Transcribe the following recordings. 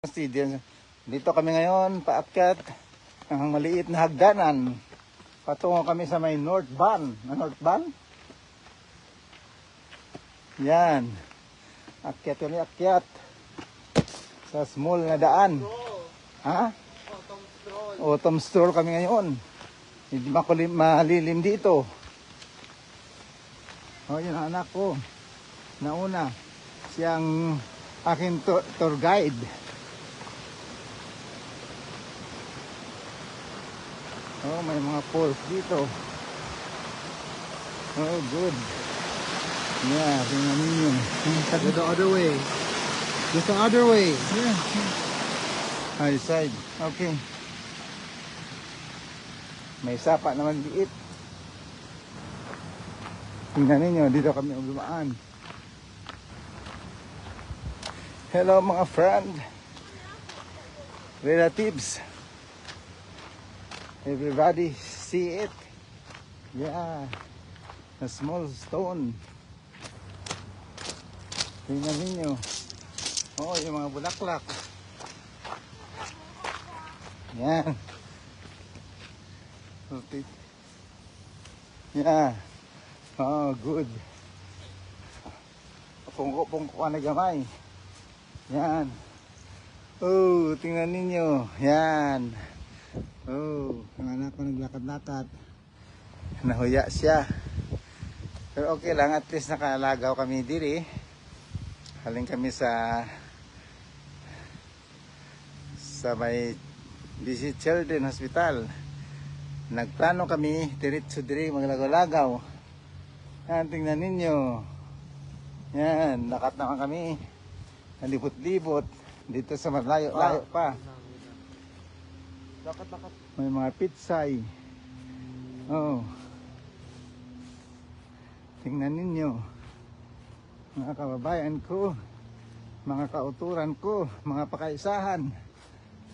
Dito kami ngayon, paakyat ng maliit na hagdanan. Patungo kami sa may North Van. North Van? Yan. Akyat kami, akyat. Sa small na daan. Ha? Autumn stroll kami ngayon. Hindi malilim dito. O, yun ang anak ko. Nauna. Siyang aking tour guide. Oh, may mga poles dito. Oh, good. Yeah, tingnan ninyo. Go the other way. Just the other way. Yeah. High side. Okay. May sapa naman liit. Tingnan ninyo, dito kami dumaan. Hello mga friend. Relatives. Everybody see it. Yeah. A small stone. Tingnan ninyo. Oh, yung mga bulaklak. Yan. Okay. Yeah. Oh, good. Pungko-pungko ka na gamay. Yan. Oh, tingnan ninyo. Yan. Oh, ang anak ko naglakad-lakad. Nahuya siya. Pero okay lang, at least nakalagaw kami diri. Haling kami sa may BC Children Hospital. Nagplano kami, diretso diri maglagaw-lagaw. Yan, tingnan ninyo. Yan, lakat naman kami. Nalibot-libot. Dito sa malayo-layo pa. Lakat. May mga pitsay. Oh. Tingnan ninyo. Mga kababayan ko, mga kauturan ko, mga pakaisahan.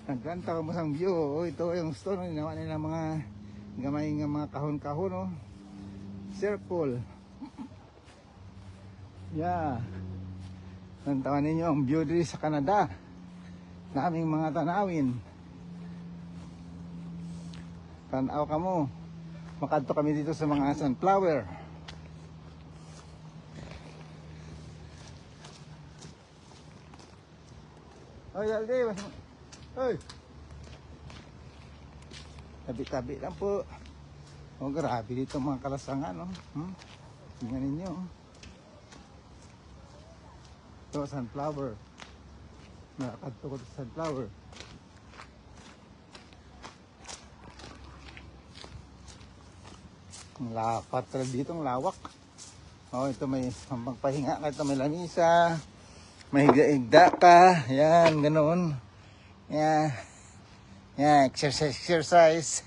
Nagkanta ko masang view. Oh, ito yung stone. Ginawa nila mga gamay ng mga kahon-kahon. Oh. Circle. Yeah. Nantawan ninyo ang view dito sa Canada. Daming mga tanawin. Tanaw ka mo. Makadto kami dito sa mga sunflower. Oy, Aldi. Oy. Tabi-tabi lang po. Oh, grabe dito mga kalasangan, no? Tingnan ninyo. Ito, sunflower. Nakakadto ko sa sunflower. Ang lapat talaga dito, ang lawak. Oh, ito may magpahinga ka, ito may lamisa. May higda-higda ka. Yan, ganoon. Yan. Yan, exercise.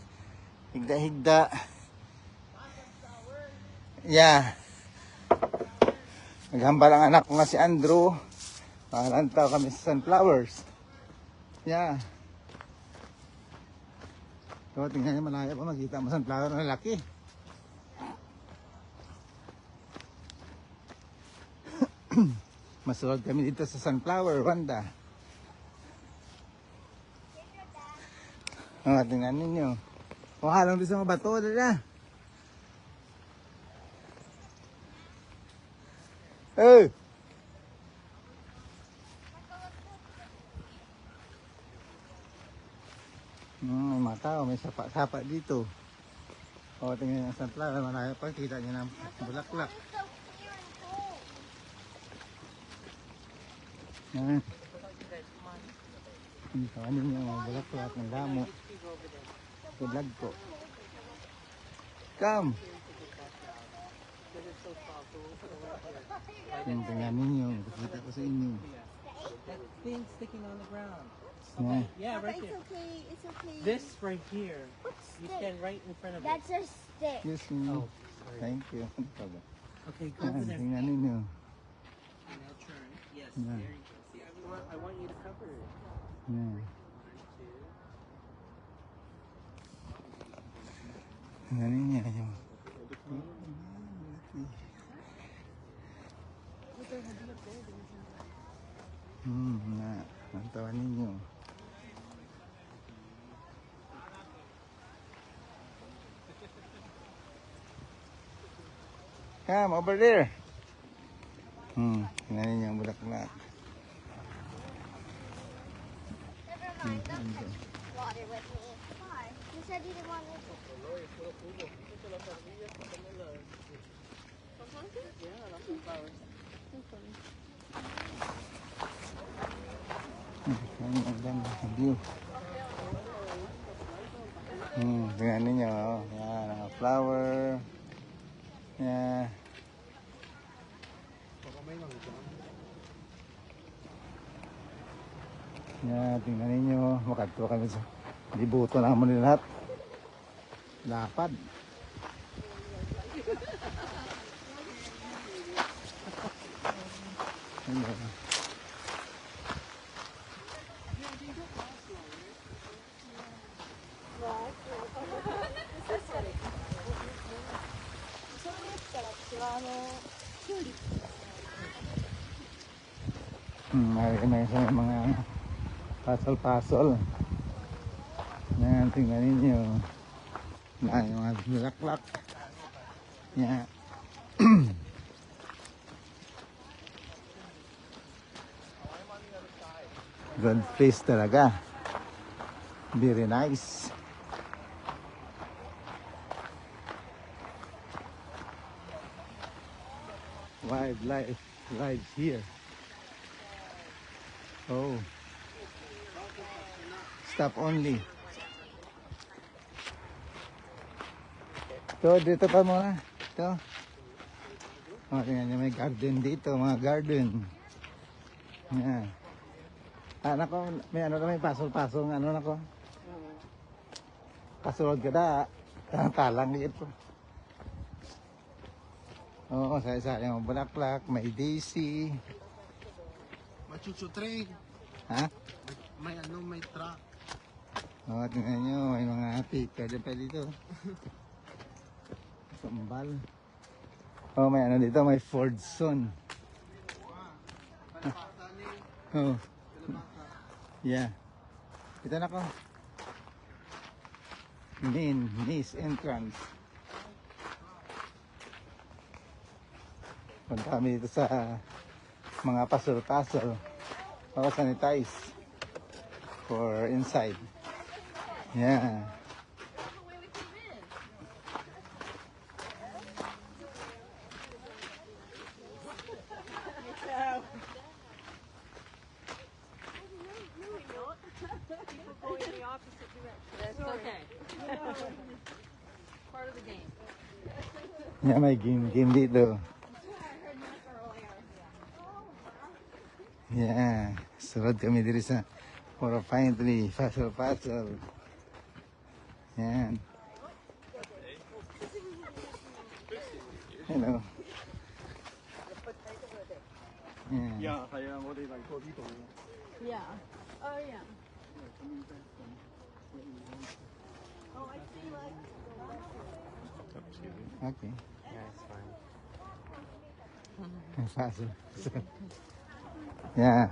Higda-higda. Yeah. Naghambal ang anak ko nga si Andrew. Palantaw kami sa sunflowers. Yeah. So, tingnan niyo malaya pa, makita mo sunflower na laki. Masulod kami dito sa sunflower, Wanda. Oh, tingnan ninyo. O, halong dito sa mga bato, dala. Hey! May mga tao, may sapa-sapa dito. O, tingnan yung sunflower, malaya pa, kita nyo ng bulaklak. Yan. Kawanin niyo mga bulaklak ng damo. Vlog ko. Come! Tingnan ninyo, pakita ko sa inyo. That thing sticking on the ground. Yeah. Yeah, right It's there. okay, it's okay. This right here. What You stick? stand right in front of it. That's a stick. Yes, Oh, sorry. thank you. Okay, go over there. Tingnan ninyo. And I'll turn. Yes, Yeah. there you go. See, I want you to cover it. Yan. 1, 2. Tingnan ninyo yung na, ang tawa ninyo. ninyo. Come over there. Tingnan ninyo ang bulaklak. Never mind, don't touch water with me. Why? You said you didn't want me to. Ang ganda ng view. Tingnan ninyo. Yan, ang flower. Yan. Yan, tingnan ninyo. Makadto kami sa libuto naman nila lahat. Lapad. Ayan. May mga pasol-pasol. Yan, tingnan ninyo. Yan, yung mga bulaklak. Yan. Good place talaga. Very nice. Wildlife lives here. Oh. Stop only. Ito, dito pa muna. Ito. Oh, tingnan nyo, may garden dito. Mga garden. Yan. Ah, nako, may ano na, may pasol-pasol. Ano nako? Pasulod ka da. Talang ito. Oo, sayang bulaklak. May daisy. Machuchu train. Ha? May ano, may truck. Oo, tingnan nyo. May mga pika dyan pa dito. Sambal. Oh, may ano dito. May Fordson. Oh. Yeah. Ito na ko. Main entrance. Punta kami dito sa mga pasol-pasol. Sanitize for inside. Yeah. That's okay. Part of the game. Yeah, may game dito. Yeah. Sunod kami dito sa Puro Pine Tree. Pasol-pasol. Yan. Hello. Yan. Yeah, kaya mo rin lang dito. Yeah. Oh, yeah. Oh, I see, like... Okay. Yeah, it's fine. Pasol. Yeah.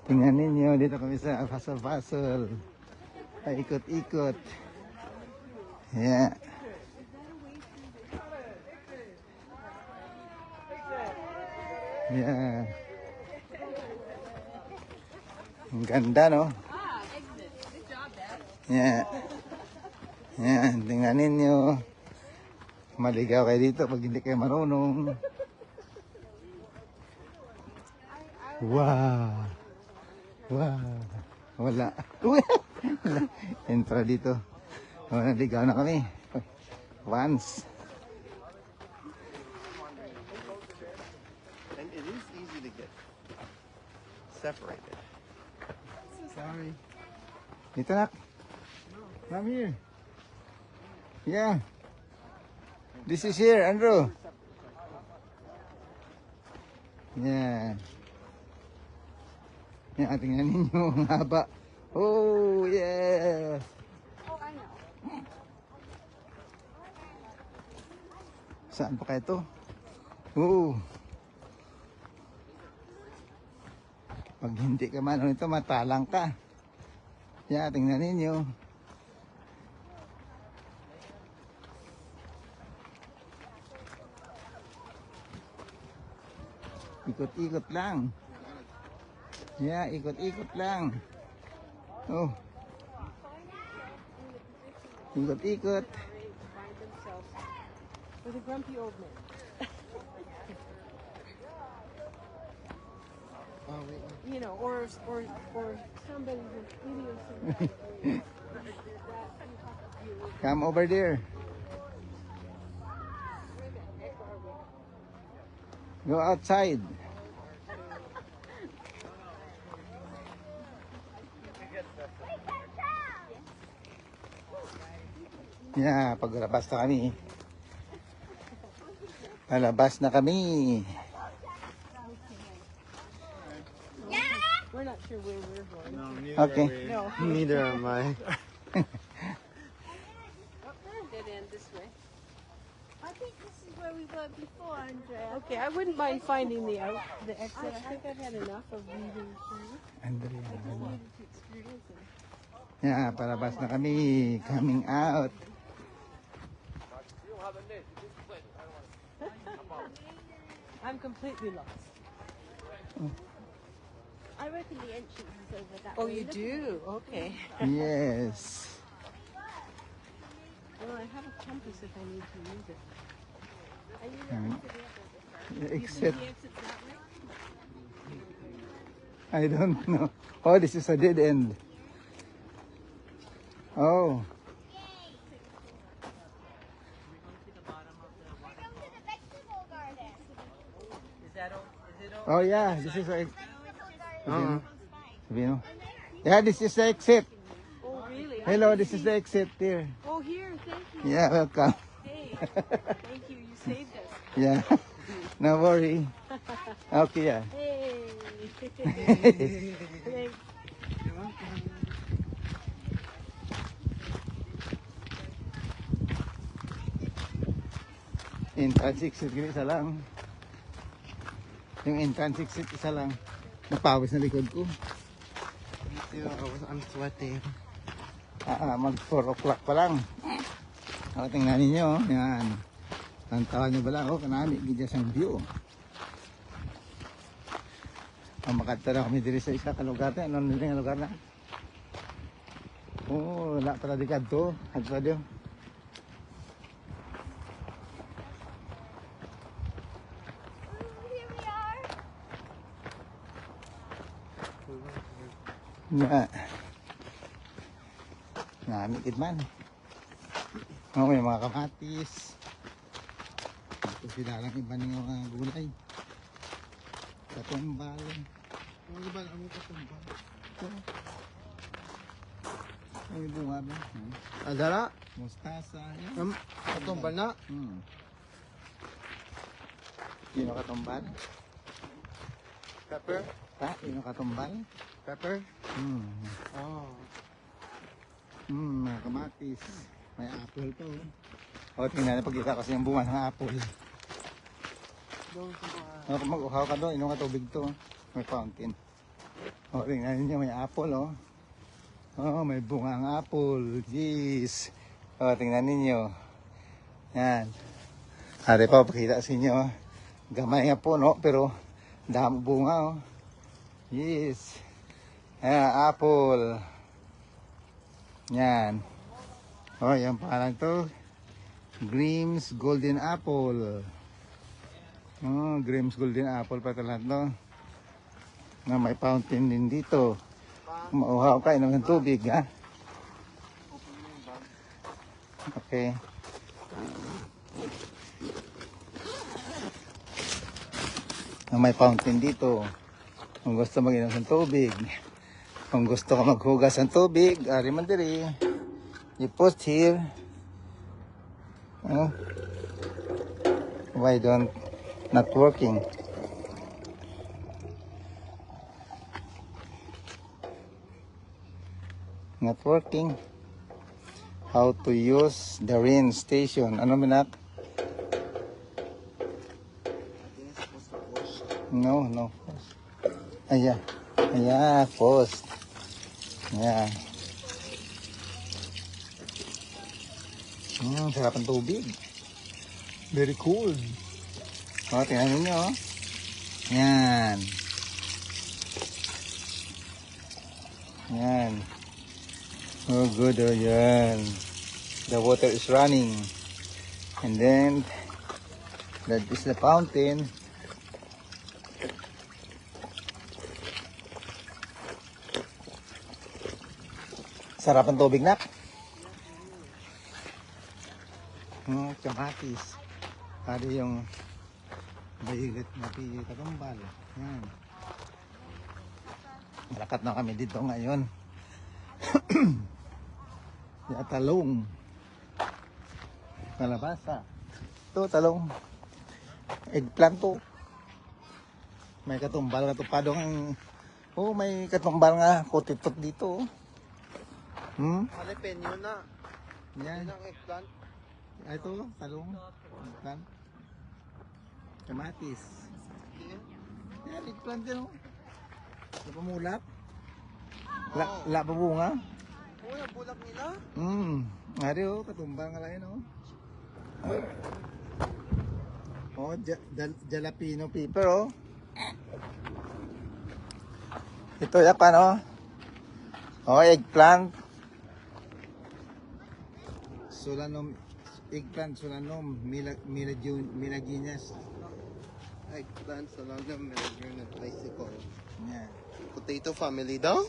Tingnan ninyo, dito kami sa pasol-pasol. Ikot-ikot. Yeah. Yeah. Ang ganda, no? Ah, exit. Good job, Dad. Yeah. Yan, tingnan ninyo. Maligaw kayo dito pag hindi kayo marunong. Wow. Wow. Wala. Wala. Entra dito. Wala, ligaw na kami. Once. And it is easy to get separated. Sorry. Dito na. Come here. Yeah. This is here, Andrew. Yeah. Yan, tingnan ninyo. Ang haba. Oh, yeah. Oh, I know. Saan pa kaya ito? Oh. Pag hindi ka man nito, matalang ka. Yeah, tingnan ninyo. Ikot-ikot lang. Yeah, ikot-ikot lang. Oh. Ikot-ikot. Find themselves with a grumpy old man. You know, or somebody who's idiosyncratic. Come over there. Go outside. Yeah, paglabas na kami. Palabas na kami. We're not sure where we're going. No, Okay. No. Neither am I. Dead end this way. I think this is where we were before, Andrea. Okay, I wouldn't mind finding the exit. I think I've had enough of reading through. Andrea. Needed to experience it. Yeah, palabas na kami. Coming out. I'm completely lost. I reckon the entrance is over that Oh, way. you Look do? Okay. Yes. Well, I have a compass if I need to use it. at- and you look to the other side. Except, The exit's that way? I don't know. Oh, this is a dead end. Oh. Welcome to the vegetable garden. Is that all? Is it all? Oh yeah, this is a... Vegetable garden. Sabi mo? Yeah, this is the exit. Oh, really? Hello, this is the exit here. Oh, here. Thank you. Yeah, welcome. Hey, thank you. You saved us. Yeah. No worry. Okay, yeah. Hey. Thanks. Entrance exit, isa lang. Yung entrance exit, isa lang. Napawis na likod ko. I'm sweating. Mag 4 o'clock pa lang. Tingnan ninyo, yan. Tantawan nyo ba lang, kanami, gidya sang view. Makatara kami diri sa isa ka lugar na, ano nila nga lugar na? Wala pala di kadto, hadto dio. Here we are. Na. Namikid man. May mga kamatis. Ito sila lang iba ng mga gulay. Katumbal. Ano ba ang katumbal? Ay, bunga ba? Adara? Mustasa. Yan. Katumbal na? Sino katumbal? Pepper? Sino katumbal? Pepper? Oh. Mga kamatis. May apple to. Tingnan na pagkita kasi yung bunga ng apple. Kung mag-uhaw ka doon, inom ka tubig to. May fountain. Tingnan ninyo, may apple may bunga ang apple. Jeez. Tingnan ninyo. Yan. Ari pa, pakita sa inyo. Gamay nga puno, pero dami bunga Yes. Apple. Yan. Yan parang to. Grimm's Golden Apple. Grimm's Golden Apple pa lahat no. May fountain din dito. Mauhaw ka, inom ng tubig ha. Okay. May fountain dito. Kung gusto mag-inom ng tubig. Kung gusto ka maghugas ng tubig, ari man diri. You post here. Why don't not working? Not working. How to use the rain station? Ano minak? No. Yeah. Ayan, post. Ayan. Sarap ang tubig. Very cool. O, tingnan ninyo. Ayan. Ayan. Oh, good. Oh, yan. The water is running. And then, that is the fountain. Sarap ang tubig, nak. Kamatis. Pari yung bayigat na katumbal. Yan. Malakat na kami dito ngayon. Ya, talong. Kalabasa. Ito, talong. Eggplant to. May katumbal na tupadong. Oh, may katumbal nga kutitot dito. Jalapeno na. Yan. Yan ang eggplant. Ito, talong. Eggplant. Kamatis. Yan, eggplant yan, oh. Napamulak. La pa bunga. Oh, yung bulak nila. Ari, oh, katumbal nga lang yun, oh. Oh, jalapeno pepper, oh. Ito yapan, oh. Oh, eggplant. Solanum, eggplant, solanum, milaginas. Eggplant, salanam, melagrin, at bicycle. Yeah. Potato family daw?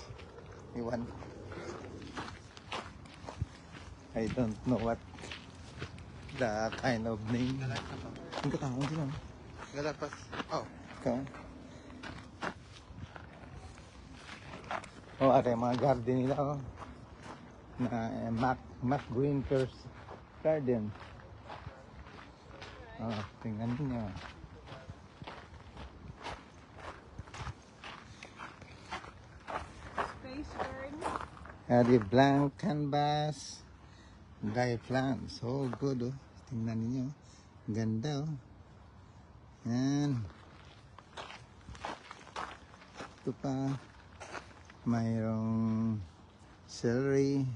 Iwan. I don't know what the kind of name. Ang katawang sila. Galapas. Oh. Ikaw. Oh, ate, mga garden nila, oh. Na Mac Greenper's garden. Oh, tingnan niyo. Space garden. The blank canvas, dye plants. Oh, good, oh. Tingnan niyo. Ganda, oh. Yan. Ito pa. Mayroong celery.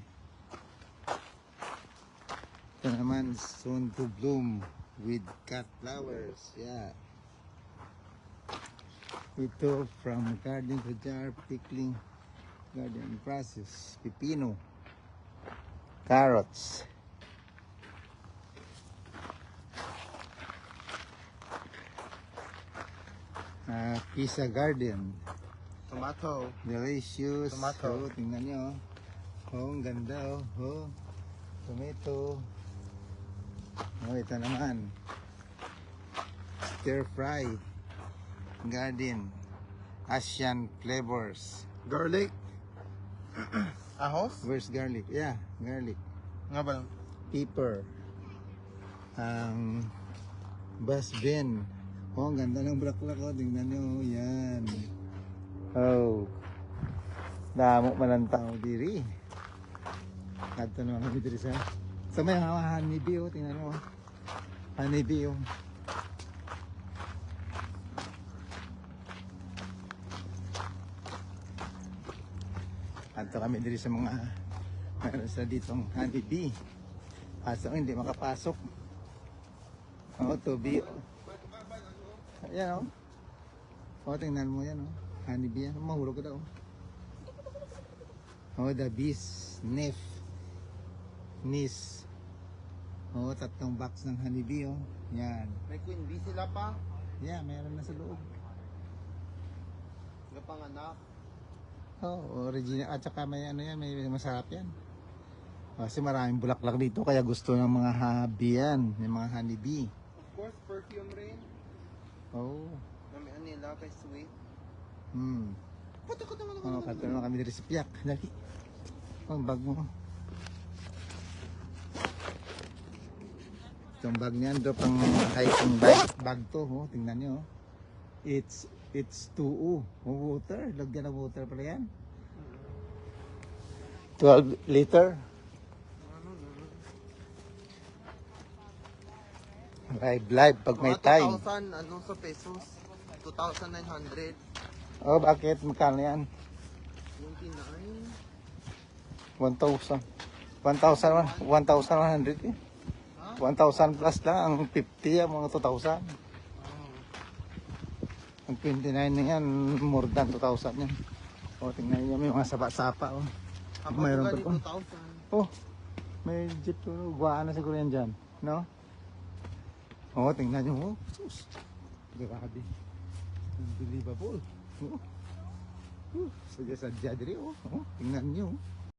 Ito naman, soon to bloom with cut flowers. Yeah. Ito from garden to jar, pickling garden process. Pipino. Carrots. Pizza garden. Tomato. Delicious. Tomato. Oh, tingnan nyo. Oh, ang ganda, oh. Oh, tomato. Oh, ito naman. Stir fry. Garden. Asian flavors. Garlic. Ahos? Where's garlic? Yeah, garlic. Nga ba? Pepper. Bus bin. Oh, ang ganda ng bulaklak, oh. Tingnan nyo. Yan. Oh. Damo man ang tao diri. Kadto naman kami diri sa may honeybee, oh. Tingnan mo. Honeybee, oh. Kadto kami diri sa mga sa ditong honeybee. Pasok, hindi makapasok. Oh, tubi. Ayan, oh. Oh, tingnan mo yan, oh. Honeybee yan. Mahulog ka daw. Oh, the bees. Nis. Oh, 3 box ng honeybee, oh. Yan. May queen bee sila pa. Yeah, meron na sa loob. Napanganak. Oh, original. At saka may ano yan, may masarap yan. Kasi maraming bulaklak dito, kaya gusto ng mga habi yan. Yung mga honeybee. Of course, perfume rin. Oh. May nila kay sweet. Oh, kato naman kami dito sa piyak. Dali. Oh, bag mo. Itong bag niyan, do pang hiking bag to. Oh, tingnan nyo. It's 2U. Oh, water. Lagyan ng water pala yan. 12 liter. Live pag may Mga time. 2,000, ano sa pesos? 2,900. Oh, bakit? Magkano yan? 29. 1,000. 1,100 eh. 1,000 plus lang. Ang 50 ang mga 2,000. Ang 29 na yan, more than 2,000 yan. O, tingnan niyo may mga sapa-sapa. Oh. Mayroon pa po. 2,000. Oh, may jeep to. Guwaan na siguro yan dyan. No? Oh, tingnan niyo. Oh, sus. Grabe. Unbelievable. Oh. Sadya-sadya diri. Oh, tingnan niyo.